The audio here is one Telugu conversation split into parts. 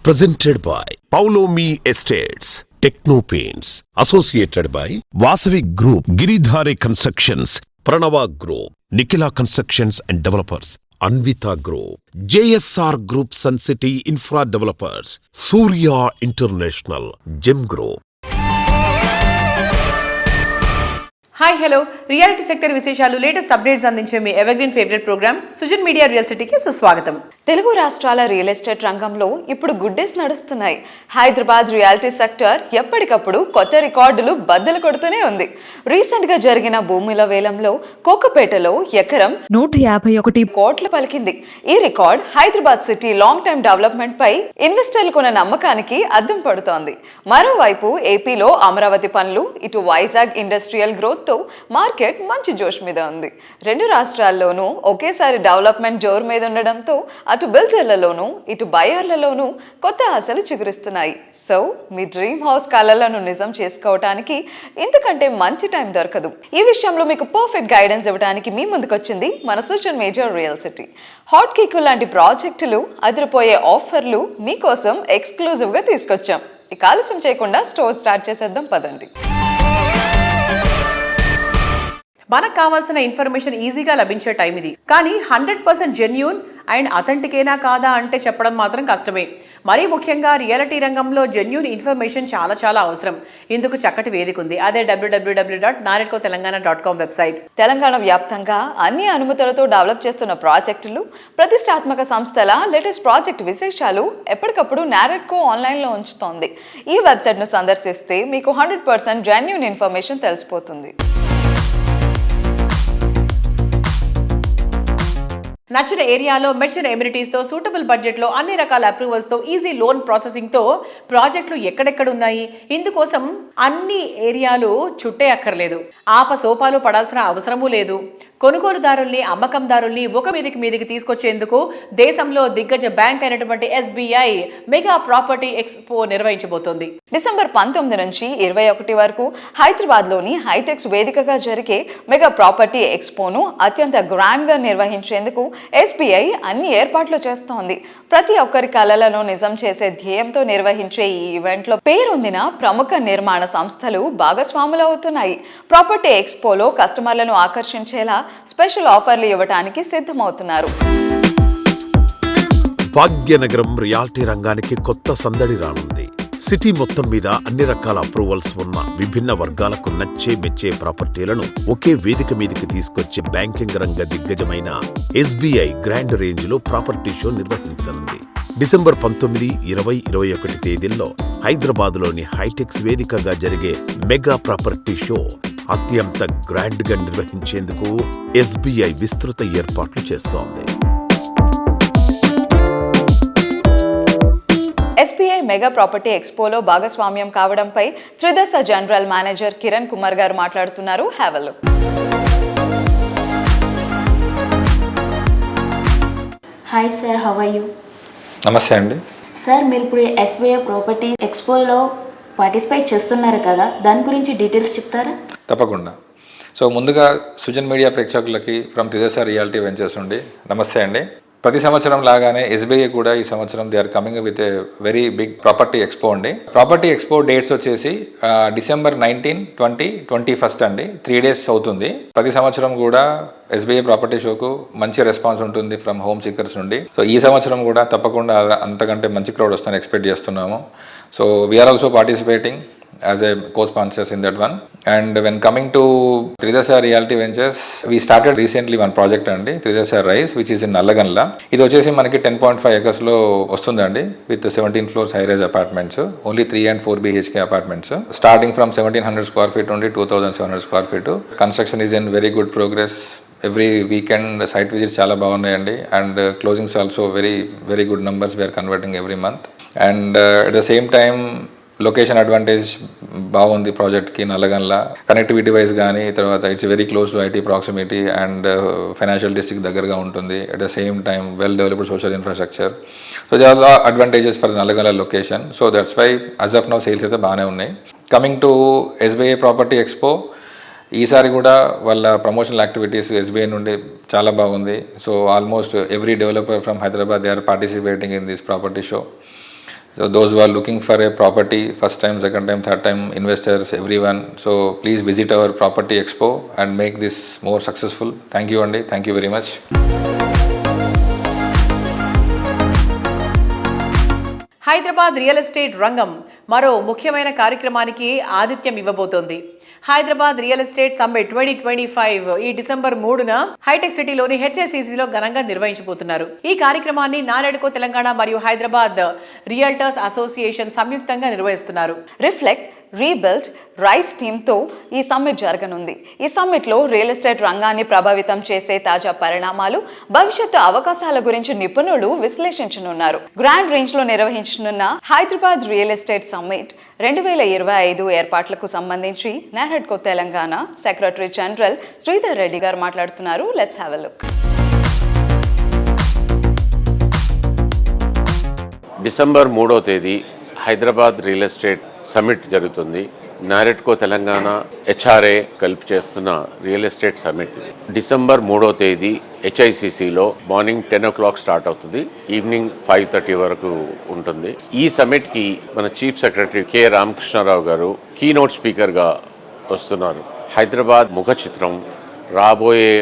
Presented by Paulomi Estates, Techno Paints, associated by Vasavi Group, Giridhare Constructions, Pranava Group, Nikhila Constructions and Developers, Anvita Group, JSR Group Sun City Infra Developers, Surya International, Gem Group. Hi hello reality sector విశేషాలు లేటెస్ట్ అప్డేట్స్ అందించే మీ evergreen favourite programme Sujan media real సిటీకి సుస్వాగతం. తెలుగు రాష్ట్రాల రియల్ ఎస్టేట్ రంగంలో ఇప్పుడు గుడ్ డేస్ నడుస్తున్నాయి. హైదరాబాద్ రియాలిటీ సెక్టర్ ఎప్పటికప్పుడు కొత్త రికార్డులు బద్దలు కొడుతూనే ఉంది. రీసెంట్ గా జరిగిన భూముల వేలంలో కోకపేటలో ఎకరం 151 కోట్లు పలికింది. ఈ record Hyderabad city long time development పై ఇన్వెస్టర్లకున్న నమ్మకానికి అద్దం పడుతోంది. మరోవైపు ఏపీలో అమరావతి పనులు, ఇటు వైజాగ్ ఇండస్ట్రియల్ గ్రోత్ తో మార్కెట్ మంచి జోష్ మీద ఉంది. రెండు రాష్ట్రాల్లోనూ ఒకేసారి డెవలప్మెంట్ జోరు మీద ఉండడంతో అటు బిల్డర్లలోనూ ఇటు బయర్లలోనూ కొత్త ఆశలు చిగురిస్తున్నాయి. సో మీ డ్రీమ్ హౌస్ కలలను నిజం చేసుకోవటానికి ఇంతకంటే మంచి టైం దొరకదు. ఈ విషయంలో మీకు పర్ఫెక్ట్ గైడెన్స్ ఇవ్వడానికి మీ ముందుకొచ్చింది మన social media real city. Hot cake లాంటి ప్రాజెక్టులు, అదిరిపోయే ఆఫర్లు మీకోసం ఎక్స్క్లూజివ్గా తీసుకొచ్చాం. ఇక ఆలస్యం చేయకుండా స్టోర్ స్టార్ట్ చేసేద్దాం పదండి. మనకు కావాల్సిన ఇన్ఫర్మేషన్ ఈజీగా లభించే టైం ఇది. కానీ 100% జెన్యూన్ అండ్ అథెంటికేనా కాదా అంటే చెప్పడం మాత్రం కష్టమే. మరీ ముఖ్యంగా రియాలిటీ రంగంలో జెన్యూన్ ఇన్ఫర్మేషన్ చాలా అవసరం. ఇందుకు చక్కటి వేదిక ఉంది. అదే www.naredcotelangaana.com వెబ్సైట్. తెలంగాణ వ్యాప్తంగా అన్ని అనుమతులతో డెవలప్ చేస్తున్న ప్రాజెక్టులు, ప్రతిష్టాత్మక సంస్థల లేటెస్ట్ ప్రాజెక్ట్ విశేషాలు ఎప్పటికప్పుడు నారెడ్కో ఆన్లైన్లో ఉంచుతోంది. ఈ వెబ్సైట్ను సందర్శిస్తే మీకు 100% జెన్యూన్ ఇన్ఫర్మేషన్ తెలిసిపోతుంది. నచ్చిన ఏరియాలో మెచ్చిన ఎమ్యూనిటీస్తో సూటబుల్ బడ్జెట్లో అన్ని రకాల అప్రూవల్స్తో ఈజీ లోన్ ప్రాసెసింగ్తో ప్రాజెక్టులు ఎక్కడెక్కడ ఉన్నాయి. ఇందుకోసం అన్ని ఏరియాలు చుట్టే అక్కర్లేదు. ఆపసోపాలు పడాల్సిన అవసరమూ లేదు. కొనుగోలుదారుల్ని, అమ్మకందారుల్ని ఒక మీదికి తీసుకొచ్చేందుకు దేశంలో దిగ్గజ బ్యాంక్ అయినటువంటి SBI మెగా ప్రాపర్టీ ఎక్స్పో నిర్వహించబోతోంది. డిసెంబర్ 19 నుంచి 21 వరకు హైదరాబాద్లోని హైటెక్స్ వేదికగా జరిగే మెగా ప్రాపర్టీ ఎక్స్పోను అత్యంత గ్రాండ్గా నిర్వహించేందుకు SBI అన్ని ఏర్పాట్లు చేస్తోంది. ప్రతి ఒక్కరి కలలను నిజం చేసే ధ్యేయంతో నిర్వహించే ఈ ఈవెంట్లో పేరొందిన ప్రముఖ నిర్మాణ సంస్థలు భాగస్వాములవుతున్నాయి. ప్రాపర్టీ ఎక్స్పోలో కస్టమర్లను ఆకర్షించేలా స్పెషల్ ఆఫర్లు ఇవ్వడానికి సిద్ధమవుతున్నారు. భాగ్యనగరం రియాలిటీ రంగానికి కొత్త సందడి రానుంది. సిటీ మొత్తం మీద అన్ని రకాల అప్రూవల్స్ ఉన్న విభిన్న వర్గాలకు నచ్చే మెచ్చే ప్రాపర్టీలను ఒకే వేదిక మీదకి తీసుకొచ్చే బ్యాంకింగ్ రంగ దిగ్గజమైన SBI గ్రాండ్ రేంజ్ లో ప్రాపర్టీ షో నిర్వహించనుంది. డిసెంబర్ 19, 20, 21 తేదీల్లో హైదరాబాద్ లోని హైటెక్స్ వేదికగా జరిగే మెగా ప్రాపర్టీ షో అత్యంత గ్రాండ్ గా నిర్వహించేందుకు SBI విస్తృత ఏర్పాట్లు చేస్తోంది. SBI మెగా ప్రాపర్టీ ఎక్స్పోలో భాగస్వామ్యం కావడంపై త్రిదశ జనరల్ మేనేజర్ కిరణ్ కుమార్ గారు మాట్లాడుతున్నారు. Have a look. Hi sir, how are you? నమస్తే అండి. సార్, మీరు ఇప్పుడు SBI ప్రాపర్టీ ఎక్స్పోలో పార్టిసిపేట్ చేస్తున్నారు కదా, దాని గురించి డీటెయిల్స్ చెప్తారా? తప్పకుండా. సో ముందుగా సుజన్ మీడియా ప్రేక్షకులకి ఫ్రమ్ త్రిదశ రియాలిటీ వెంచర్స్ నుండి నమస్తే అండి. ప్రతి సంవత్సరం లాగానే SBI కూడా ఈ సంవత్సరం they are coming with a very big property expo అండి. ప్రాపర్టీ ఎక్స్పో డేట్స్ వచ్చేసి డిసెంబర్ 19, 20, 21 అండి. 3 days అవుతుంది. ప్రతి సంవత్సరం కూడా SBI ప్రాపర్టీ షోకు మంచి రెస్పాన్స్ ఉంటుంది ఫ్రమ్ హోమ్ సీకర్స్ నుండి. సో ఈ సంవత్సరం కూడా తప్పకుండా అంతకంటే మంచి క్రౌడ్ వస్తుందని ఎక్స్పెక్ట్ చేస్తున్నాము. So we are also participating as a co-sponsors in that one. And when coming to Tridasa Realty Ventures, we started recently one project andi, Tridasa Rise, which is in Nallaganla. Idi vachesi manaki 10.5 acres lo ostundandi with 17 floors high rise apartments, only 3 and 4 BHK apartments, starting from 1700 square feet only 2700 square feet. Construction is in very good progress. Every weekend site visits చాలా బాగున్నాయండి. And closings also very good numbers we are converting every month. And at the same time location advantage బాగుంది ప్రాజెక్ట్కి. నల్లగన్ల కనెక్టివిటీ వైజ్ కానీ, తర్వాత it's very close to IT proximity and financial district దగ్గరగా ఉంటుంది. At the same time well developed social infrastructure. So they are advantages for Nallagandla location. So that's why as of now sales అయితే బాగానే ఉన్నాయి. Coming to SBI property expo, ఈసారి కూడా వాళ్ళ ప్రమోషనల్ యాక్టివిటీస్ SBI నుండి చాలా బాగుంది. So almost every developer from Hyderabad they are participating in this property show. So those who are looking for a property, first time, second time, third time, investors, everyone. So please visit our property expo and make this more successful. Thank you, Andy. Thank you very much. Hyderabad real estate రంగం మరో ముఖ్యమైన కార్యక్రమానికి ఆతిథ్యం ఇవ్వబోతోంది. హైదరాబాద్ రియల్ ఎస్టేట్ సమ్మిట్ 2025 ఈ డిసెంబర్ 3న హైటెక్ సిటీలోని హెచ్ఎస్సిసిలో ఘనంగా నిర్వహించబోతున్నారు. ఈ కార్యక్రమాన్ని నారెడ్కో తెలంగాణ మరియు హైదరాబాద్ రియల్టర్స్ అసోసియేషన్ సంయుక్తంగా నిర్వహిస్తున్నారు. రిఫ్లెక్ట్, రీబిల్డ్, రైస్ థీమ్తో ఈ సమ్మిట్ జరగనుంది. ఈ సమ్మిట్లో రియల్ ఎస్టేట్ రంగాన్ని ప్రభావితం చేసే తాజా పరిణామాలు, భవిష్యత్తు అవకాశాల గురించి నిపుణులు విశ్లేషించనున్నారు. గ్రాండ్ రేంజ్లో నిర్వహించనున్న హైదరాబాద్ రియల్ ఎస్టేట్ సమ్మిట్ 2025 ఏర్పాట్లకు సంబంధించి నారెడ్కో తెలంగాణ సెక్రటరీ జనరల్ శ్రీధర్ రెడ్డి గారు మాట్లాడుతున్నారు. Let's have a look. December 3వ తేదీ హైదరాబాద్ రియల్ ఎస్టేట్ సమ్మిట్ జరుగుతుంది. నారెడ్కో తెలంగాణ హెచ్ఆర్ఏ కలిపి చేస్తున్న రియల్ ఎస్టేట్ సమ్మిట్ డిసెంబర్ 3వ తేదీ హెచ్ఐసిసిలో మార్నింగ్ 10 o'clock స్టార్ట్ అవుతుంది, ఈవినింగ్ 5:30 వరకు ఉంటుంది. ఈ సమ్మిట్కి మన చీఫ్ సెక్రటరీ కె రామకృష్ణారావు గారు కీనోట్ స్పీకర్గా వస్తున్నారు. హైదరాబాద్ ముఖ చిత్రం, రాబోయే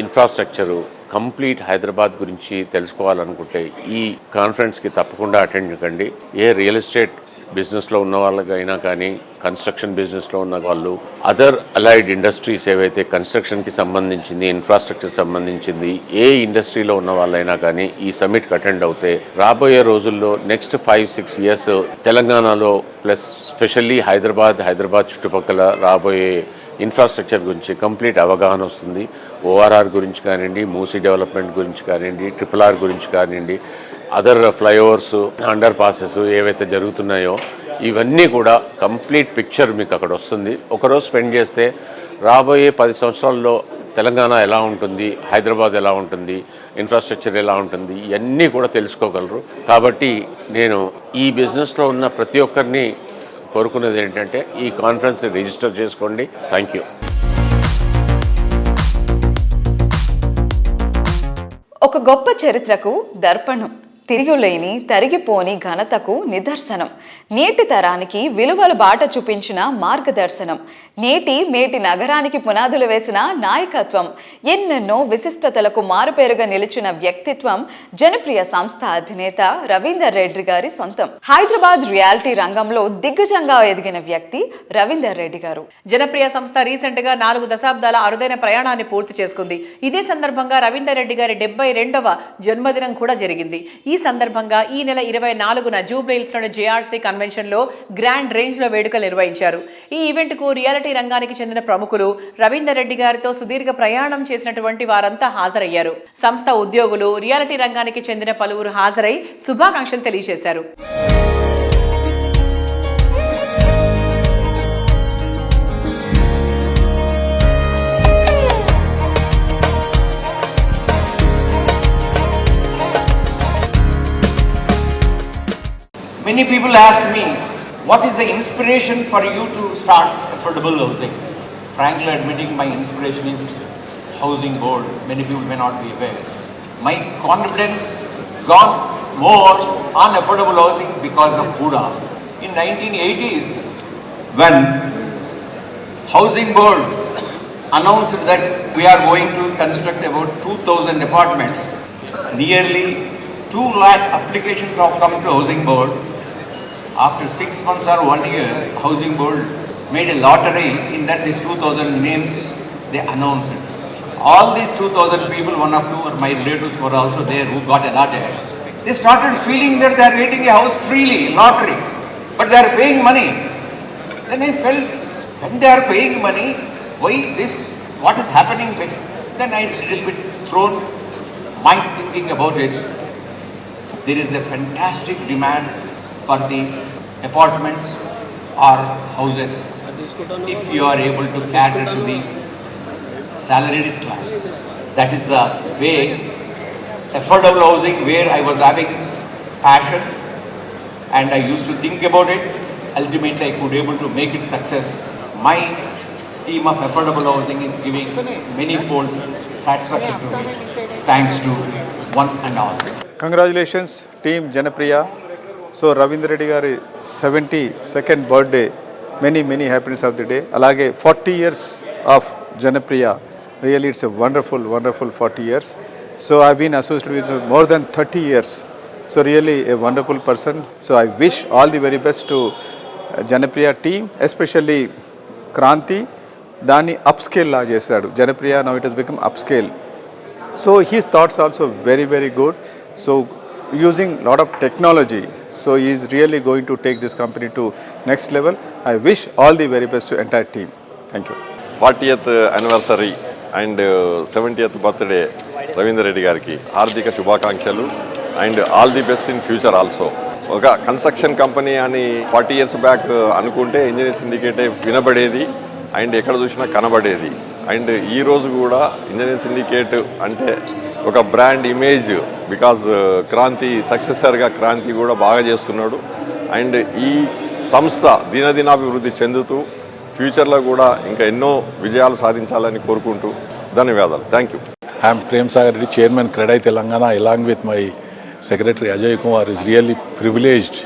ఇన్ఫ్రాస్ట్రక్చరు, కంప్లీట్ హైదరాబాద్ గురించి తెలుసుకోవాలనుకుంటే ఈ కాన్ఫరెన్స్కి తప్పకుండా అటెండ్ కండి. ఏ రియల్ ఎస్టేట్ బిజినెస్లో ఉన్న వాళ్ళకైనా కానీ, కన్స్ట్రక్షన్ బిజినెస్లో ఉన్న వాళ్ళు, అదర్ అలైడ్ ఇండస్ట్రీస్ ఏవైతే కన్స్ట్రక్షన్కి సంబంధించింది, ఇన్ఫ్రాస్ట్రక్చర్ సంబంధించింది, ఏ ఇండస్ట్రీలో ఉన్న వాళ్ళైనా కానీ ఈ సమ్మిట్కి అటెండ్ అవుతే రాబోయే రోజుల్లో నెక్స్ట్ 5-6 years తెలంగాణలో ప్లస్ స్పెషల్లీ హైదరాబాద్ చుట్టుపక్కల రాబోయే ఇన్ఫ్రాస్ట్రక్చర్ గురించి కంప్లీట్ అవగాహన వస్తుంది. ఓఆర్ఆర్ గురించి కానివ్వండి, మూసీ డెవలప్మెంట్ గురించి కానివ్వండి, RRR గురించి కానివ్వండి, అదర్ ఫ్లైఓవర్స్, అండర్ పాసెస్ ఏవైతే జరుగుతున్నాయో ఇవన్నీ కూడా కంప్లీట్ పిక్చర్ మీకు అక్కడ వస్తుంది. ఒకరోజు స్పెండ్ చేస్తే రాబోయే 10 సంవత్సరాల్లో తెలంగాణ ఎలా ఉంటుంది, హైదరాబాద్ ఎలా ఉంటుంది, ఇన్ఫ్రాస్ట్రక్చర్ ఎలా ఉంటుంది, ఇవన్నీ కూడా తెలుసుకోగలరు. కాబట్టి నేను ఈ బిజినెస్లో ఉన్న ప్రతి ఒక్కరిని కోరుకునేది ఏంటంటే ఈ కాన్ఫరెన్స్ రిజిస్టర్ చేసుకోండి. Thank you. ఒక గొప్ప చరిత్రకు దర్పణం, తిరుగులేని తరిగిపోని ఘనతకు నిదర్శనం, నేటి తరానికి విలువల బాట చూపించిన మార్గదర్శనం, మేటి నగరానికి పునాదులు వేసిన నాయకత్వం, ఎన్నెన్నో విశిష్టతలకు మారుపేరుగా నిలిచిన వ్యక్తిత్వం, జనప్రియ సంస్థ అధినేత రవీందర్ రెడ్డి గారి సొంతం. హైదరాబాద్ రియాలిటీ రంగంలో దిగ్గజంగా ఎదిగిన వ్యక్తి రవీందర్ రెడ్డి గారు. జనప్రియ సంస్థ రీసెంట్ గా 4 దశాబ్దాల అరుదైన ప్రయాణాన్ని పూర్తి చేసుకుంది. ఇదే సందర్భంగా రవీందర్ రెడ్డి గారి 72వ జన్మదినం కూడా జరిగింది. ఈ సందర్భంగా ఈ నెల 24న జూబ్లీహిల్స్లోని జేఆర్సీ కన్వెన్షన్ లో గ్రాండ్ రేంజ్ లో వేడుకలు నిర్వహించారు. ఈ ఈవెంట్ కు రియాలిటీ రంగానికి చెందిన ప్రముఖులు, రవీందర్ రెడ్డి గారితో సుదీర్ఘ ప్రయాణం చేసినటువంటి వారంతా హాజరయ్యారు. సంస్థ ఉద్యోగులు, రియాలిటీ రంగానికి చెందిన పలువురు హాజరై శుభాకాంక్షలు తెలియజేశారు. Many people ask me, what is the inspiration for you to start affordable housing? Frankly admitting, my inspiration is Housing Board. Many people may not be aware. My confidence gone more on affordable housing because of Huda. In 1980s, when Housing Board announced that we are going to construct about 2,000 apartments, nearly 2 lakh applications have come to Housing Board. After 6 months or 1 year, Housing Board made a lottery. In that, these 2,000 names they announced. All these 2,000 people, one of two, my relatives were also there who got allotted. They started feeling that they are getting a house freely, lottery, but they are paying money. Then I felt, when they are paying money, why this? What is happening next? Then I little bit thrown my thinking about it. There is a fantastic demand for the apartments or houses if you are able to cater to the salaried class. That is the way affordable housing, where I was having passion and I used to think about it. Ultimately I could able to make it success. My scheme of affordable housing is giving many folds satisfaction to me. Thanks to one and all. Congratulations team Janapriya. So Ravindra Reddy గారి 72nd birthday, many happiness of the day. అలాగే 40 years of Janapriya, really it's a wonderful 40 years. So I been associated with more than 30 years. So really a wonderful person. So I wish all the very best to Janapriya team, especially Kranthi. దాన్ని అప్స్కేల్ లా చేశాడు జనప్రియ. Now it has become upscale. So his thoughts also very good. So using lot of technology, so he is really going to take this company to next level. I wish all the very best to entire team. Thank you. 40th anniversary and 70th birthday Ravinder Reddy గారికి హార్దిక శుభాకాంక్షలు and all the best in future also. ఒక కన్స్ట్రక్షన్ కంపెనీ అని 40 years బ్యాక్ అనుకుంటే ఇంజనీర్ సిండికేటే వినబడేది అండ్ ఎక్కడ చూసినా కనబడేది. అండ్ ఈరోజు కూడా ఇంజనీర్ సిండికేట్ అంటే ఒక బ్రాండ్ ఇమేజ్, బికాజ్ క్రాంతి సక్సెసర్గా క్రాంతి కూడా బాగా చేస్తున్నాడు. అండ్ ఈ సంస్థ దినదినాభివృద్ధి చెందుతూ ఫ్యూచర్లో కూడా ఇంకా ఎన్నో విజయాలు సాధించాలని కోరుకుంటూ ధన్యవాదాలు. Thank you. I'm Prem Sagar Reddy, chairman CREDAI Telangana. Along with my secretary Ajay Kumar is really privileged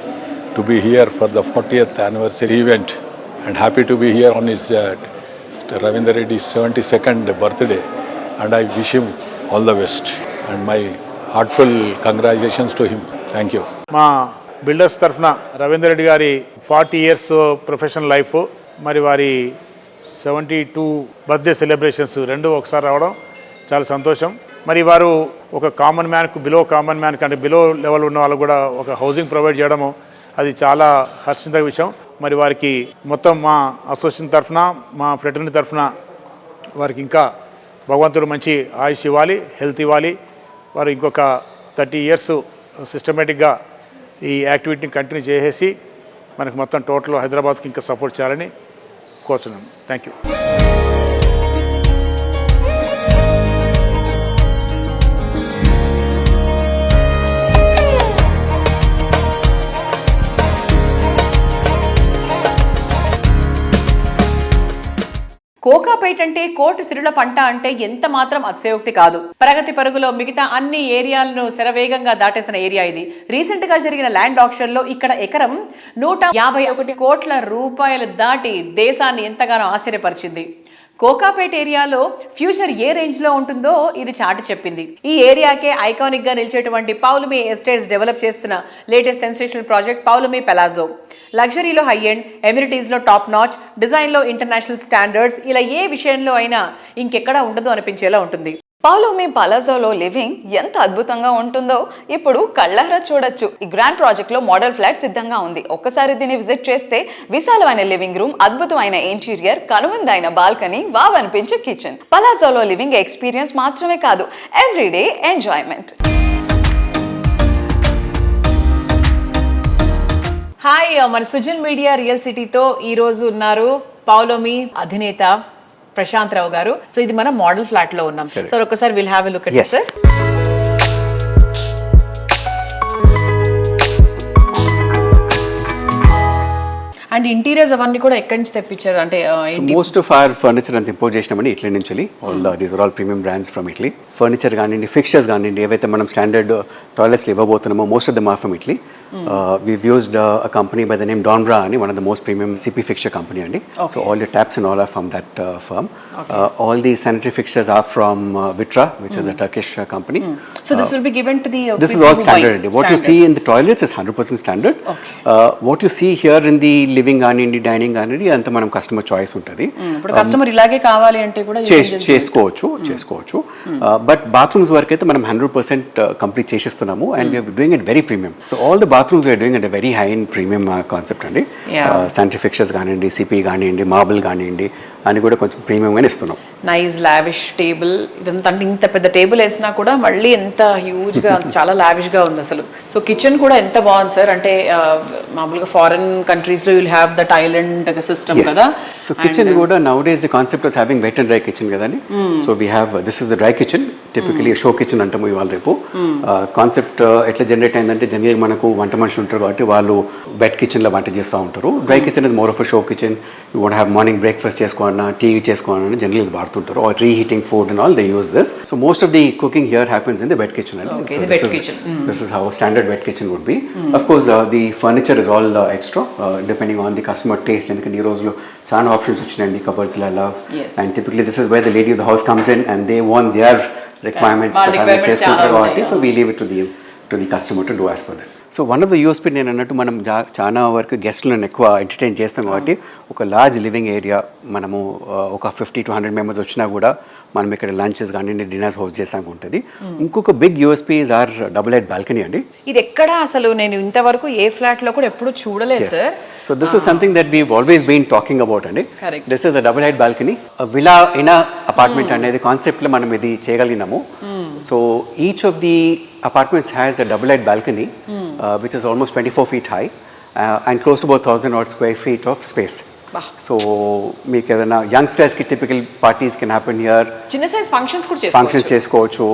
to be here for the 40th anniversary event and happy to be here on his Ravindra Reddy's 72nd birthday, and I wish him all the best and my heartfelt congratulations to him. Thank you. మా బిల్డర్స్ తరఫున రవీంద్ర రెడ్డి గారి 40 years ప్రొఫెషనల్ లైఫ్, మరి వారి 72 బర్త్డే సెలబ్రేషన్స్ రెండు ఒకసారి రావడం చాలా సంతోషం. మరి వారు ఒక కామన్ మ్యాన్కు కామన్ మ్యాన్ కంటే బిలో లెవెల్ ఉన్న వాళ్ళకు కూడా ఒక హౌసింగ్ ప్రొవైడ్ చేయడము అది చాలా హర్షించదగ్గ విషయం. మరి వారికి మొత్తం మా అసోసియేషన్ తరఫున, మా ఫ్రెటర్నిటీ తరఫున వారికి ఇంకా భగవంతుడు మంచి ఆయుష్ ఇవ్వాలి, హెల్త్ ఇవ్వాలి. వారు ఇంకొక 30 years సిస్టమేటిక్గా ఈ యాక్టివిటీని కంటిన్యూ చేసేసి మనకు మొత్తం టోటల్ హైదరాబాద్కి ఇంకా సపోర్ట్ చేయాలని కోరుచున్నాను. Thank you. కోకాపేట్ అంటే కోటి సిరుల పంట అంటే ఎంత మాత్రం అతిశయోక్తి కాదు. ప్రగతి పరుగులో మిగతా అన్ని ఏరియాలను శరవేగంగా దాటేసిన ఏరియా ఇది. రీసెంట్ గా జరిగిన ల్యాండ్ ఆక్షన్ లో ఇక్కడ ఎకరం 151 కోట్ల రూపాయలు దాటి దేశాన్ని ఎంతగానో ఆశ్చర్యపరిచింది. కోకాపేట్ ఏరియాలో ఫ్యూచర్ ఏ రేంజ్ లో ఉంటుందో ఇది చాటి చెప్పింది. ఈ ఏరియాకే ఐకానిక్ గా నిలిచేటువంటి పౌలమి ఎస్టేట్స్ డెవలప్ చేస్తున్న latest sensational project Paulami palazzo. లగ్జరీలో హై ఎండ్, ఎమ్యూనిటీస్లో టాప్ నాచ్, డిజైన్లో ఇంటర్నేషనల్ స్టాండర్డ్స్, ఇలా ఏ విషయంలో అయినా ఇంకెక్కడా ఉండదు అనిపించేలా ఉంటుంది. పౌలోమి పలాజోలో లివింగ్ ఎంత అద్భుతంగా ఉంటుందో ఇప్పుడు కళ్ళారా చూడొచ్చు. ఈ గ్రాండ్ ప్రాజెక్ట్ లో మోడల్ ఫ్లాట్ సిద్ధంగా ఉంది. ఒక్కసారి దీన్ని విజిట్ చేస్తే విశాలమైన లివింగ్ రూమ్, అద్భుతమైన ఇంటీరియర్, కనువిందైన బాల్కనీ, వావ్ అనిపించే కిచెన్. పలాజోలో లివింగ్ ఎక్స్పీరియన్స్ మాత్రమే కాదు, ఎవ్రీడే ఎంజాయ్మెంట్. హాయ్, మన సుజన్ మీడియా రియల్ సిటీతో ఈ రోజు ఉన్నారు పౌలోమి అధినేత ప్రశాంత్ రావు గారు. సో ఇది మనం మోడల్ ఫ్లాట్ లో ఉన్నాం సార్. ఒకసారి will have a look at sir. And interiors అవన్నీ కూడా ఎక్కడి నుంచి తెప్పించారు? అంటే మోస్ట్ ఆఫ్ అవర్ ఫర్నిచర్ అంతా ఇంపోర్ట్ చేసినామని ఇటలీ నుంచి. These are all premium brands from Italy. Furniture కానివ్వండి, ఫిక్చర్స్ కానివ్వండి, ఏవైతే మనం స్టాండర్డ్ టాయిలెట్స్లో ఇవ్వబోతున్నామో most of them are from Italy. We've used a company by the name Donbra, one of the most premium CP fixture company. So all your taps and all are from that firm. All the sanitary fixtures are from Vitra, which is a Turkish company. So this will be given to the this is all standard. What you see in the toilets is 100% standard. What you see here in the living and dining anta manam customer choice untadi. Ippudu customer ilage kavali ante kuda chesukochu. But bathrooms work aithe manam 100% complete chestunnamu, and we are doing it very premium. So all the bathrooms we are doing at a very high-end premium concept andi. Sanitary fixtures gaanindi, CP gaanindi, marble gaanindi అని కూడా కొంచెం ప్రీమియంగానే ఇస్తున్నాం. Nice lavish table. ఇదంతా అంటే ఇంత పెద్ద టేబుల్ వేసినా కూడా మళ్ళీ ఎంత హ్యూజ్గా చాలా లావిష్గా ఉంది అసలు. సో కిచెన్ కూడా ఎంత బాగుంది సార్. అంటే మామూలుగా ఫారెన్ కంట్రీస్లో you'll have that island system కదా. సో కిచెన్ కూడా nowadays the concept of having wet and dry kitchen కదండి. So we have this is the dry kitchen, typically show kitchen అంటాము ఇవాళ రేపు. కాన్సెప్ట్ ఎట్లా జనరేట్ అయిందంటే, జనరల్గా మనకు వంట మనుషులు ఉంటారు కాబట్టి వాళ్ళు వెట్ కిచెన్లో వంట చేస్తూ ఉంటారు. Dry kitchen is more of a show kitchen. You want have morning breakfast చేసుకోవాలన్నా, టీవీ చేసుకోవాలన్నా జనరల్ ఇది వాడుతుంది. వాడుతుంటారు, or reheating food and all, they use this. So most of the cooking here happens in the wet kitchen. Okay, so the wet kitchen. This is how a standard wet kitchen would be. Of course, the furniture is all extra, depending on the customer taste. ఎందుకంటే ఈ రోజులో చాలా ఆప్షన్స్ వచ్చినాయండి కబర్డ్స్ లలో. Yes. And typically this is where the lady of the house comes in and they want their requirements చేసుకుంటారు కాబట్టి, so we leave it to the customer to do as per that. So one of the USP నేను అన్నట్టు మనం చాలా వరకు గెస్ట్లను ఎక్కువ ఎంటర్టైన్ చేస్తాం కాబట్టి ఒక లార్జ్ లివింగ్ ఏరియా మనము ఒక 50 to 100 మెంబర్స్ వచ్చినా కూడా మనం ఇక్కడ లంచెస్ కానీ డిన్నర్స్ హోస్ట్ చేసాక ఉంటుంది. ఇంకొక big USP is our double head balcony అండి. ఇది ఎక్కడ అసలు నేను ఇంతవరకు ఏ ఫ్లాట్ లో కూడా ఎప్పుడు చూడలేదు sir. So this is something that we've always been talking about అండి. Correct. This is a double head balcony. A villa in a apartment అనేది కాన్సెప్ట్ లో మనం ఇది చేయగలిగినాము. So each of the apartments has a double head balcony which is almost 24 feet high and close to about 1,000 odd square feet of space. So మీకు ఏదైనా యంగ్స్టర్స్ కి typical parties can happen here. చిన్న సైజ్ ఫంక్షన్స్ చేసుకోవచ్చు.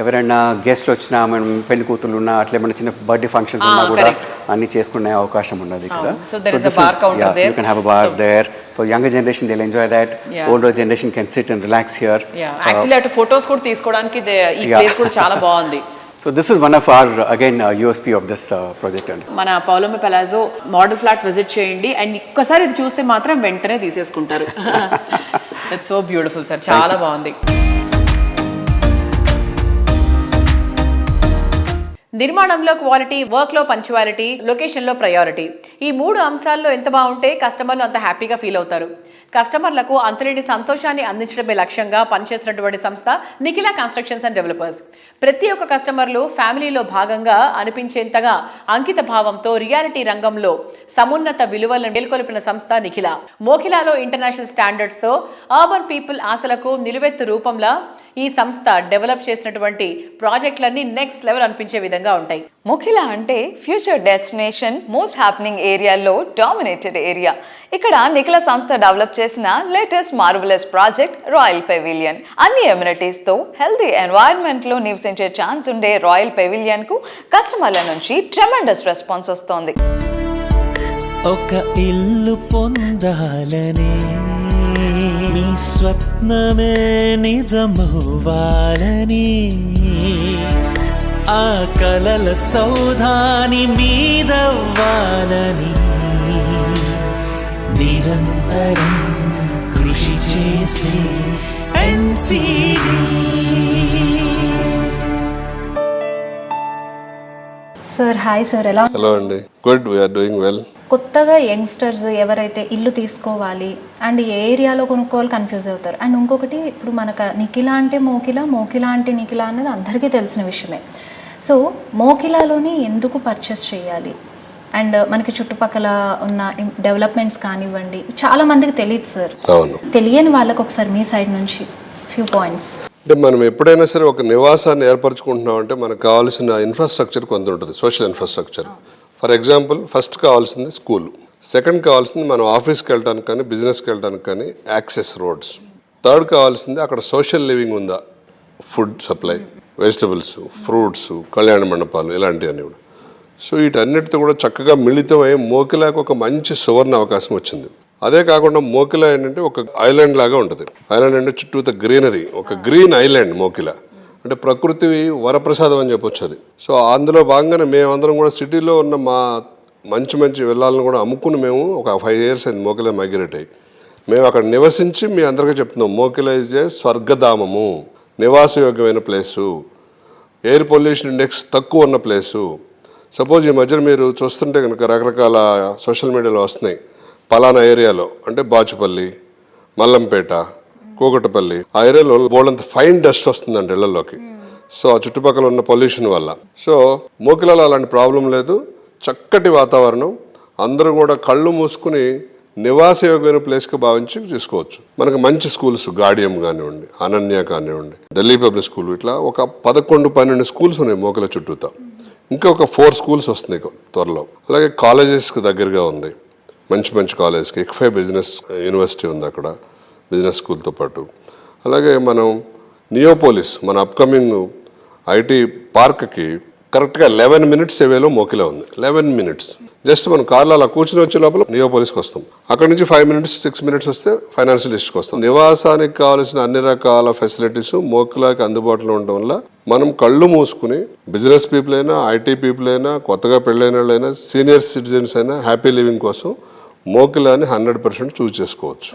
ఎవరైనా గెస్ట్లు వచ్చినా, మనం పెళ్లి కూతురు ఉన్నా, అట్లా ఏమైనా చిన్న బర్త్డే ఫంక్షన్స్ ఉన్నా కూడా అన్ని చేసుకునే అవకాశం ఉన్నది ఇక్కడ. So there is a bar counter there. You can have a bar there. For younger generation they'll enjoy that. Older generation can sit and relax here. Actually అటు ఫొటోస్ కూడా తీసుకోవడానికి ఈ ప్లేస్ కూడా చాలా బాగుంది. So this is one of our again USP of this project అండి. మన Paulomi palazzo model flat visit చేయండి అండ్ ఒక్కసారి ఇది చూస్తే మాత్రం వెంటనే తీసేసుకుంటారు. ఇట్స్ సో బ్యూటిఫుల్ సార్, చాలా బాగుంది. నిర్మాణంలో క్వాలిటీ, వర్క్లో పంచువాలిటీ, లొకేషన్లో ప్రయారిటీ, ఈ 3 అంశాల్లో ఎంత బాగుంటే కస్టమర్లు అంత హ్యాపీగా ఫీల్ అవుతారు. కస్టమర్లకు అంతలేని సంతోషాన్ని అందించడమే లక్ష్యంగా పనిచేస్తున్నటువంటి సంస్థ నిఖిల కన్స్ట్రక్షన్స్ అండ్ డెవలపర్స్. ప్రతి ఒక్క కస్టమర్లు ఫ్యామిలీలో భాగంగా అనిపించేంతగా అంకిత భావంతో రియాలిటీ రంగంలో సమున్నత విలువలను నెలకొల్పిన సంస్థ నిఖిల. మోఖిలాలో ఇంటర్నేషనల్ స్టాండర్డ్స్తో అర్బన్ పీపుల్ ఆశలకు నిలువెత్తు రూపంలో ఈ సంస్థ డెవలప్ చేసినటువంటి ప్రాజెక్టులన్నీ నెక్స్ట్ లెవెల్ అనిపించే విధంగా ఉంటాయి. మోఖిల అంటే ఫ్యూచర్ డెస్టినేషన్ మోస్ట్ హ్యాపెనింగ్ ఏరియాలో డామినేటెడ్ ఏరియా. ఇక్కడ నిఖిల సంస్థ డెవలప్ చేసిన latest marvellous project royal pavilion. అన్ని ఎమ్యూనిటీస్ తో హెల్తీ ఎన్వైరన్మెంట్ లో నివసించే ఛాన్స్ ఉండే రాయల్ పెవిలియన్ కు కస్టమర్ల నుంచి ట్రెమెండస్ రెస్పాన్స్ వస్తోంది. ఒక ఇల్లు పొందాలని నీ స్వప్నమే నిజమవ్వాలని, ఆ కలల సౌధాని మీదవ్వాలని నిరంతరం కృషి చేసే ఎన్సిడి. సార్ హాయ్ సార్, ఎలా? హలో అండి, గుడ్, వీఆర్ డూయింగ్ వెల్. కొత్తగా యంగ్స్టర్స్ ఎవరైతే ఇల్లు తీసుకోవాలి అండ్ ఏ ఏరియాలో కొనుక్కోవాలి కన్ఫ్యూజ్ అవుతారు. అండ్ ఇంకొకటి, ఇప్పుడు మనకు నిఖిల అంటే మోఖిల, మోఖిల అంటే నిఖిల అనేది అందరికీ తెలిసిన విషయమే. సో మోఖిలాలోని ఎందుకు పర్చేస్ చేయాలి అండ్ మనకి చుట్టుపక్కల ఉన్న డెవలప్మెంట్స్ కానివ్వండి చాలా మందికి తెలియదు సార్. అవును, తెలియని వాళ్ళకి ఒకసారి మీ సైడ్ నుంచి ఫ్యూ పాయింట్స్. అంటే మనం ఎప్పుడైనా సరే ఒక నివాసాన్ని ఏర్పరచుకుంటున్నాం అంటే మనకు కావాల్సిన ఇన్ఫ్రాస్ట్రక్చర్ కొంత ఉంటుంది, social infrastructure. For example, first కావాల్సింది స్కూల్, సెకండ్ కావాల్సింది మనం ఆఫీస్కి వెళ్ళడానికి కానీ బిజినెస్కి వెళ్ళడానికి కానీ యాక్సెస్ రోడ్స్, థర్డ్ కావాల్సింది అక్కడ సోషల్ లివింగ్ ఉందా, ఫుడ్ సప్లై, వెజిటబుల్స్, ఫ్రూట్స్, కళ్యాణ మండపాలు, ఇలాంటివన్నీ కూడా. సో వీటన్నిటితో కూడా చక్కగా మిళితమై మోకిలాకు ఒక మంచి సువర్ణ అవకాశం వచ్చింది. అదే కాకుండా మోకిలా ఏంటంటే ఒక ఐలాండ్ లాగా ఉంటుంది. ఐలాండ్ అంటే చుట్టూత గ్రీనరీ, ఒక గ్రీన్ ఐలాండ్ మోకిలా అంటే ప్రకృతి వరప్రసాదం అని చెప్పొచ్చు అది. సో అందులో భాగంగానే మేమందరం కూడా సిటీలో ఉన్న మా మంచి మంచి విల్లాలను కూడా అమ్ముకుని మేము ఒక 5 years అయింది మోకిలా మైగ్రేట్ అయ్యి. మేము అక్కడ నివసించి మీ అందరికీ చెప్తున్నాం, మోకిలా ఈజ్ ఏ స్వర్గధామము, నివాసయోగ్యమైన ప్లేసు, ఎయిర్ పొల్యూషన్ ఇండెక్స్ తక్కువ ఉన్న ప్లేసు. సపోజ్ ఈ మధ్యన మీరు చూస్తుంటే కనుక రకరకాల సోషల్ మీడియాలో వస్తున్నాయి, పలానా ఏరియాలో అంటే బాచుపల్లి, మల్లంపేట, కూకటపల్లి, ఆ ఏరియాలో బోల్డంత ఫైన్ డస్ట్ వస్తుందండి ఇళ్లలోకి. సో ఆ చుట్టుపక్కల ఉన్న పొల్యూషన్ వల్ల. సో మోకిలాలో అలాంటి ప్రాబ్లం లేదు, చక్కటి వాతావరణం, అందరూ కూడా కళ్ళు మూసుకుని నివాసయోగ్యమైన ప్లేస్గా భావించి తీసుకోవచ్చు. మనకు మంచి స్కూల్స్, గాడియం కానివ్వండి, అనన్య కానివ్వండి, ఢిల్లీ పబ్లిక్ స్కూల్, ఇట్లా ఒక 11-12 స్కూల్స్ ఉన్నాయి మోకిలా చుట్టూతా. ఇంకా ఒక 4 schools వస్తున్నాయి త్వరలో. అలాగే కాలేజెస్కి దగ్గరగా ఉంది, మంచి మంచి కాలేజ్కి. ఇక్ఫై బిజినెస్ యూనివర్సిటీ ఉంది అక్కడ, బిజినెస్ స్కూల్తో పాటు. అలాగే మనం నియోపోలిస్, మన అప్కమింగ్ ఐటీ పార్క్కి కరెక్ట్గా 11 minutes అవేలో మోకిలా ఉంది. 11 minutes. జస్ట్ మనం కార్లో అలా కూర్చుని వచ్చే లోపల నియోపోలిస్కి వస్తాం. అక్కడ నుంచి 5 minutes 6 minutes వస్తే ఫైనాన్షియల్ డిస్ట్రిక్ట్కి వస్తాం. నివాసానికి కావాల్సిన అన్ని రకాల ఫెసిలిటీస్ మోకిలాకి అందుబాటులో ఉండడం వల్ల మనం కళ్ళు మూసుకుని బిజినెస్ పీపుల్ అయినా, ఐటీ పీపుల్ అయినా, కొత్తగా పెళ్ళైన వాళ్ళైనా, సీనియర్ సిటిజన్స్ అయినా హ్యాపీ లివింగ్ కోసం మోకిలాని 100% చూస్ చేసుకోవచ్చు.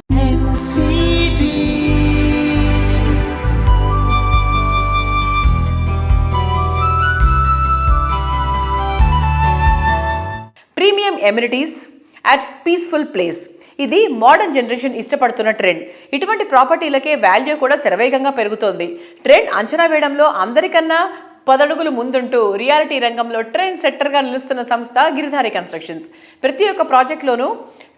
Premium amenities at peaceful place. ఇది మోడర్న్ జనరేషన్ ఇష్టపడుతున్న ట్రెండ్. ఇటువంటి ప్రాపర్టీలకే వాల్యూ కూడా శరవేగంగా పెరుగుతోంది. ట్రెండ్ అంచనా వేయడంలో అందరికన్నా 10 అడుగులు ముందుంటూ రియాలిటీ రంగంలో ట్రెండ్ సెట్టర్గా నిలుస్తున్న సంస్థ గిరిధారి కన్స్ట్రక్షన్స్. ప్రతి ఒక్క ప్రాజెక్టులోనూ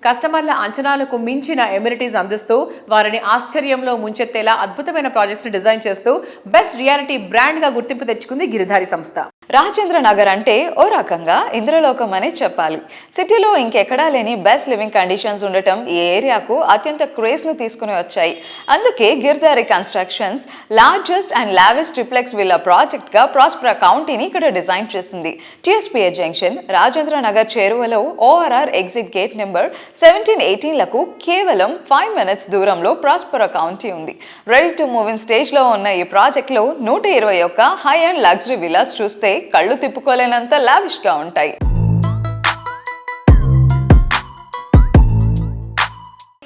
కస్టమర్ల అంచనాలకు మించిన ఎమ్యూనిటీస్ అందిస్తూ వారిని ఆశ్చర్యంలో ముంచెత్తేలా అద్భుతమైన ప్రాజెక్ట్స్ని డిజైన్ చేస్తూ బెస్ట్ రియాలిటీ బ్రాండ్గా గుర్తింపు తెచ్చుకుంది గిరిధారి సంస్థ. రాజేంద్ర నగర్ అంటే ఓ రకంగా ఇంద్రలోకం అనే చెప్పాలి. సిటీలో ఇంకెక్కడా లేని బెస్ట్ లివింగ్ కండిషన్స్ ఉండటం ఈ ఏరియాకు అత్యంత క్రేజ్ను తీసుకుని వచ్చాయి. అందుకే Giridhari constructions largest and lavish triplex villa ప్రాజెక్ట్గా ప్రాస్పరా కౌంటీని ఇక్కడ డిజైన్ చేసింది. టీఎస్పీఏ జంక్షన్, రాజేంద్ర నగర్ చేరువలో ఓఆర్ఆర్ ఎగ్జిట్ గేట్ నెంబర్ 17-18లకు కేవలం 5 minutes దూరంలో ప్రాస్పరా కౌంటీ ఉంది. రెడీ టు మూవ్ ఇన్ స్టేజ్లో ఉన్న ఈ ప్రాజెక్ట్లో 121 హై అండ్ లగ్జరీ విల్లాస్ చూస్తే కళ్ళు తిప్పుకోలేనంత లావిష్గా ఉంటాయి.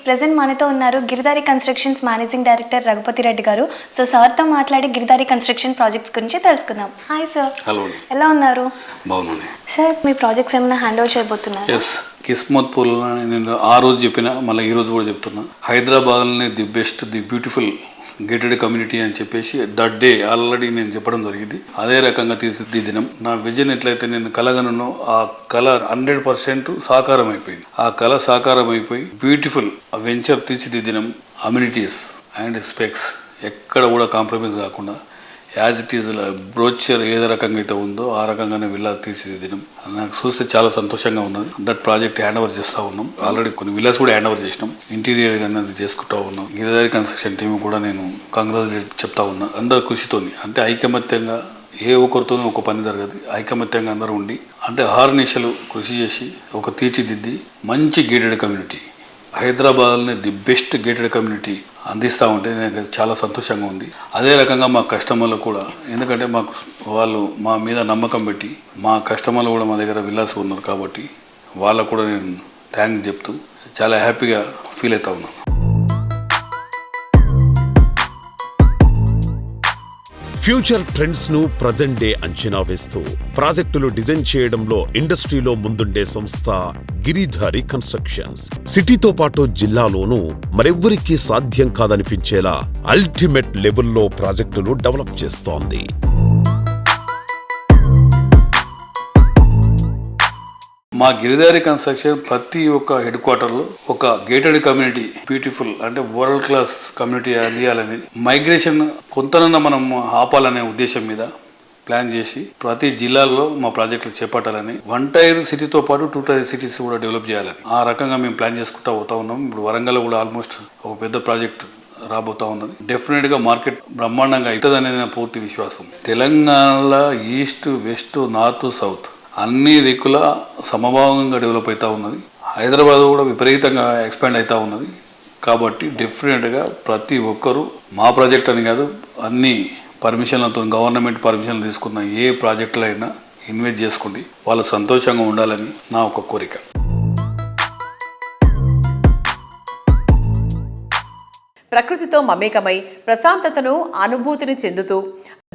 ప్రెజెంట్ మనతో ఉన్నారు Giridhari constructions managing director Raghupathi Reddy garu. So సార్తో మాట్లాడి గిరిధారి కన్స్ట్రక్షన్ ప్రాజెక్ట్స్ గురించి తెలుసుకుందాం. Hi sir. హలో. ఎలా ఉన్నారు? బాగున్నాను సార్. మీ ప్రాజెక్ట్స్ ఏమైనా హ్యాండ్ ఓవర్ చేయబోతున్నారు? ఎస్, కిస్మత్పూర్లో నేను ఆ రోజు చెప్పిన, మళ్ళీ ఈ రోజు కూడా చెప్తున్నా, హైదరాబాద్లోనే the best, the beautiful gated community అని చెప్పేసి దట్ డే ఆల్రెడీ నేను చెప్పడం జరిగింది. అదే రకంగా తీర్చిదిద్దడం నా విజన్ ఎట్లయితే నేను కలగనో ఆ కళ 100% సాకారం అయిపోయింది. ఆ కళ సాకారం అయిపోయి బ్యూటిఫుల్ వెంచర్ తీర్చిదిద్దడం, అమ్యూనిటీస్ అండ్ స్పెక్స్ ఎక్కడ కూడా కాంప్రమైజ్ కాకుండా యాజ్ ఇట్ ఈజ్ బ్రోచర్ ఏ రకంగా అయితే ఉందో ఆ రకంగానే విల్లా తీర్చిదిద్దడం నాకు చూస్తే చాలా సంతోషంగా ఉన్నది. దట్ ప్రాజెక్ట్ హ్యాండ్ ఓవర్ చేస్తూ ఉన్నాం. ఆల్రెడీ కొన్ని విల్లాస్ కూడా హ్యాండ్ ఓవర్ చేసినాం. ఇంటీరియర్ అనేది చేసుకుంటూ ఉన్నాం. గిరిధారి కన్స్ట్రక్షన్ టీం కూడా నేను కంగ్రాచులేట్ చెప్తా ఉన్నా. అందరు కృషితోని, అంటే ఐకమత్యంగా ఏ ఒక్కరితోనూ ఒక పని జరగదు. ఐకమత్యంగా అందరూ ఉండి, అంటే అహర్నిశలు కృషి చేసి ఒక తీర్చిదిద్ది మంచి గేటెడ్ కమ్యూనిటీ, హైదరాబాద్లోనే ది బెస్ట్ గేటెడ్ కమ్యూనిటీ అందిస్తూ ఉంటే నాకు చాలా సంతోషంగా ఉంది. అదే రకంగా మా కస్టమర్లు కూడా, ఎందుకంటే మాకు వాళ్ళు మా మీద నమ్మకం పెట్టి మా కస్టమర్లు కూడా మా దగ్గర విల్లాస్ ఉన్నారు కాబట్టి వాళ్ళకు కూడా నేను థ్యాంక్స్ చెప్తూ చాలా హ్యాపీగా ఫీల్ అవుతా ఉన్నాను. ఫ్యూచర్ ట్రెండ్స్ ను ప్రజెంట్ డే అంచనా వేస్తూ ప్రాజెక్టులు డిజైన్ చేయడంలో ఇండస్ట్రీలో ముందుండే సంస్థ గిరిధారి కన్స్ట్రక్షన్స్. సిటీతో పాటు జిల్లాలోనూ మరెవ్వరికీ సాధ్యం కాదనిపించేలా అల్టిమేట్ లెవెల్లో ప్రాజెక్టులు డెవలప్ చేస్తోంది. మా గిరిధారి కన్స్ట్రక్షన్ ప్రతి ఒక్క హెడ్ క్వార్టర్లో ఒక గేటెడ్ కమ్యూనిటీ, బ్యూటిఫుల్ అంటే వరల్డ్ క్లాస్ కమ్యూనిటీ అందియాలని, మైగ్రేషన్ కొంతనన్నా మనం ఆపాలనే ఉద్దేశం మీద ప్లాన్ చేసి ప్రతి జిల్లాల్లో మా ప్రాజెక్టులు చేపట్టాలని, 1 tier సిటీతో పాటు 2 tier సిటీస్ కూడా డెవలప్ చేయాలని ఆ రకంగా మేము ప్లాన్ చేసుకుంటూ పోతా ఉన్నాం. ఇప్పుడు వరంగల్ కూడా ఆల్మోస్ట్ ఒక పెద్ద ప్రాజెక్ట్ రాబోతా ఉన్నది. డెఫినెట్గా మార్కెట్ బ్రహ్మాండంగా అవుతుందనే నా పూర్తి విశ్వాసం. తెలంగాణలో ఈస్ట్, వెస్ట్, నార్త్, సౌత్ అన్ని దిక్కుల సమభావంగా డెవలప్ అవుతూ ఉన్నది. హైదరాబాద్ కూడా విపరీతంగా ఎక్స్పాండ్ అవుతూ ఉన్నది. కాబట్టి డెఫినెట్గా ప్రతి ఒక్కరూ మా ప్రాజెక్ట్ అని కాదు, అన్ని పర్మిషన్లతో, గవర్నమెంట్ పర్మిషన్లు తీసుకున్న ఏ ప్రాజెక్టులో అయినా ఇన్వెస్ట్ చేసుకోండి, వాళ్ళు సంతోషంగా ఉండాలని నా ఒక కోరిక. ప్రకృతితో మమేకమై ప్రశాంతతను, అనుభూతిని చెందుతూ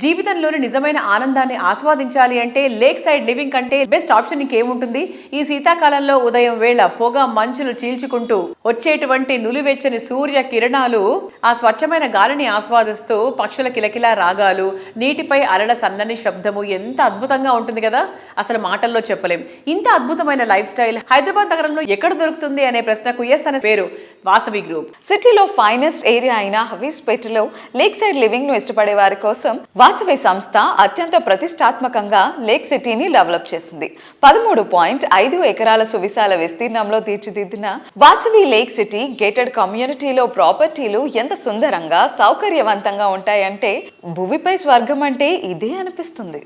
జీవితంలోని నిజమైన ఆనందాన్ని ఆస్వాదించాలి అంటే లేక్ సైడ్ లివింగ్ కంటే బెస్ట్ ఆప్షన్ ఇంకేముంటుంది? ఈ శీతాకాలంలో ఉదయం వేళ పొగ మంచులు చీల్చుకుంటూ వచ్చేటువంటి నులివెచ్చని సూర్య కిరణాలు, ఆ స్వచ్ఛమైన గాలిని ఆస్వాదిస్తూ పక్షుల కిలకిలా రాగాలు, నీటిపై అలల సన్నని శబ్దము ఎంత అద్భుతంగా ఉంటుంది కదా, అసలు మాటల్లో చెప్పలేం. ఇంత అద్భుతమైన లైఫ్ స్టైల్ హైదరాబాద్ నగరంలో ఎక్కడ దొరుకుతుంది అనే ప్రశ్నకు ఎస్ అనే పేరు వాసవి గ్రూప్. సిటీలో ఫైనెస్ట్ ఏరియా అయిన హవీస్పేటలో లేక్ సైడ్ లివింగ్ ను ఇష్టపడే వారి కోసం వాసవి సంస్థ అత్యంత ప్రతిష్టాత్మకంగా లేక్ సిటీని డెవలప్ చేసింది. 13.5 ఎకరాల సువిశాల విస్తీర్ణంలో తీర్చిదిద్దిన వాసవి లేక్ సిటీ గేటెడ్ కమ్యూనిటీలో ప్రాపర్టీలు ఎంత సుందరంగా, సౌకర్యవంతంగా ఉంటాయంటే భూమిపై స్వర్గం అంటే ఇదే అనిపిస్తుంది.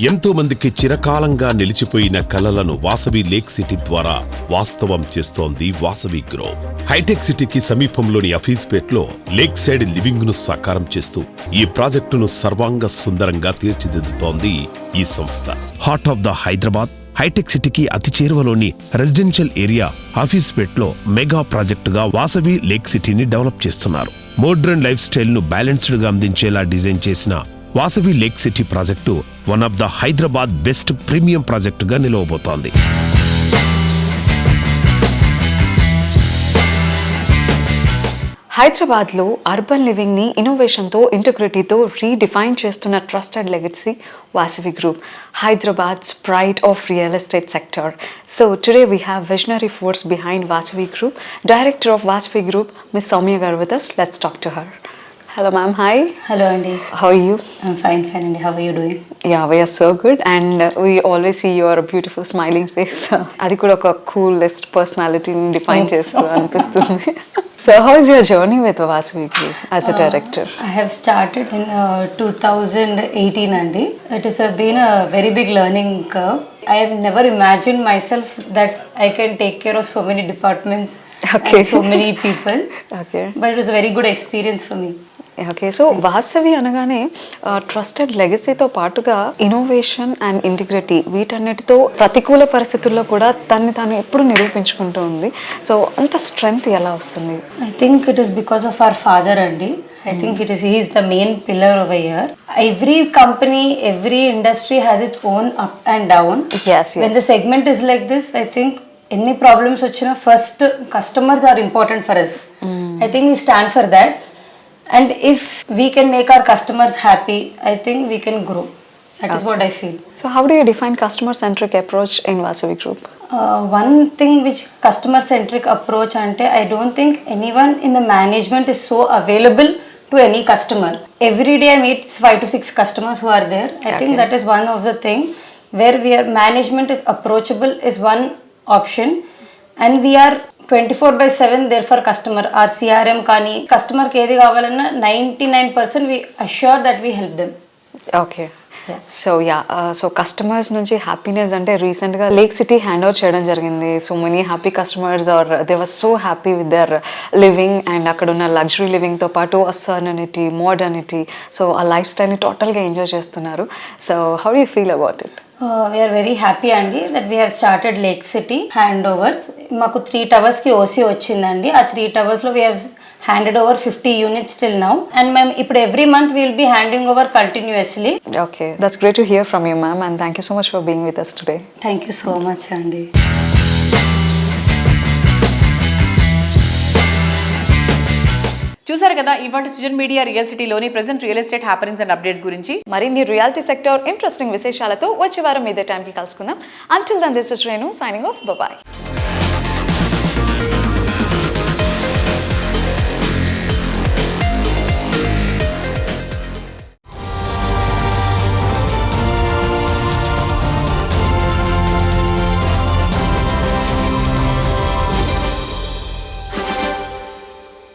ఎంతో మందికి చిరకాలంగా నిలిచిపోయిన కలలను వాసవి లేక్ సిటీ ద్వారా వాస్తవం చేస్తోంది వాసవి గ్రూప్. హైటెక్ సిటీకి సమీపంలోని అఫీస్పేట్లో లేక్ సైడ్ లివింగ్ ను సాకారం చేస్తూ ఈ ప్రాజెక్టును సర్వాంగ సుందరంగా తీర్చిదిద్దుతోంది ఈ సంస్థ. Heart of the Hyderabad hitech సిటీకి అతి చేరువలోని రెసిడెన్షియల్ ఏరియా ఆఫీస్పేట్లో మెగా ప్రాజెక్టుగా వాసవి లేక్ సిటీని డెవలప్ చేస్తున్నారు. మోడ్రన్ లైఫ్ స్టైల్ ను బ్యాలెన్స్డ్ గా అందించేలా డిజైన్ చేసిన Vasavi lake city project one of the Hyderabad best premium ప్రాజెక్టుగా నిలవబోతోంది. హైదరాబాద్లో అర్బన్ లివింగ్ని ఇన్నోవేషన్తో ఇంటిగ్రిటీతో రీడిఫైన్ చేస్తున్న ట్రస్టెడ్ లెగసీ వాసవి గ్రూప్, హైదరాబాద్'s pride of real estate sector. So today we have visionary force behind Vasavi Group, director of Vasavi Group, Ms. Soumya Garu with us. Let's talk to her. Hello ma'am, hi. Hello Andy. How are you? I'm fine Andy. How are you doing? Yeah, we are so good and we always see your beautiful smiling face. అది కూడా ఒక coolest personality ని define చేస్తూ అనిపిస్తుంది. So how is your journey with Vasavi Group as a director? I have started in 2018 Andy. It has been a very big learning curve. I have never imagined myself that I can take care of so many departments and so many people. Okay. But it was a very good experience for me. Okay, so Vasavi అనగానే ట్రస్టెడ్ లెగసీతో పాటుగా ఇన్నోవేషన్ అండ్ ఇంటిగ్రిటీ వీటన్నిటితో ప్రతికూల పరిస్థితుల్లో కూడా తను తాను ఎప్పుడు నిరూపించుకుంటూ ఉంది. సో అంత స్ట్రెంగ్త్ ఎలా వస్తుంది? I think it is because of our father Andy. I think he is the main pillar over here. Every company, every industry has its own up and down. Yes. When the segment is like this, I think any problems వచ్చినా first customers are important for us. I think we stand for that. And if we can make our customers happy, I think we can grow. That is what I feel. So how do you define customer-centric approach in Vasavi Group? One thing which customer-centric approach ante, I don't think anyone in the management is so available to any customer. Every day I meet 5 to 6 customers who are there. I think that is one of the thing where management is approachable is one option, and we are 24/7 there for customer. Our CRM కానీ customer కి ఏది కావాలన్నా 99% we assure that we help them. Okay, so customers నుంచి హ్యాపీనెస్ అంటే రీసెంట్గా లేక్ సిటీ హ్యాండ్ ఓవర్ చేయడం జరిగింది. So many happy customers are they were so happy with their living and అక్కడ ఉన్న లగ్జరీ లివింగ్తో పాటు అసర్నిటీ, మోడర్నిటీ, సో ఆ లైఫ్ స్టైల్ని టోటల్గా ఎంజాయ్ చేస్తున్నారు. So how do you feel about it? We are very happy Andy that we have started Lake City handovers. మాకు 3 towers కి OC వచ్చిందండి. ఆ 3 towers లో we have handed over 50 units till now, and ma'am ఇప్పుడు every month we will be handing over continuously. Okay, that's great to hear from you ma'am, and thank you so much for being with us today. Thank you so much Andy. చూసారు కదా ఇవాళ సుజన్ మీడియా రియల్ సిటీలోని present real estate happenings and updates గురించి. మరిన్ని రియాలిటీ సెక్టర్ ఇంట్రెస్టింగ్ విశేషాలతో వచ్చే వారం ఇదే టైంకి కలుసుకుందాం. Until then, this is Renu signing off. Bye bye.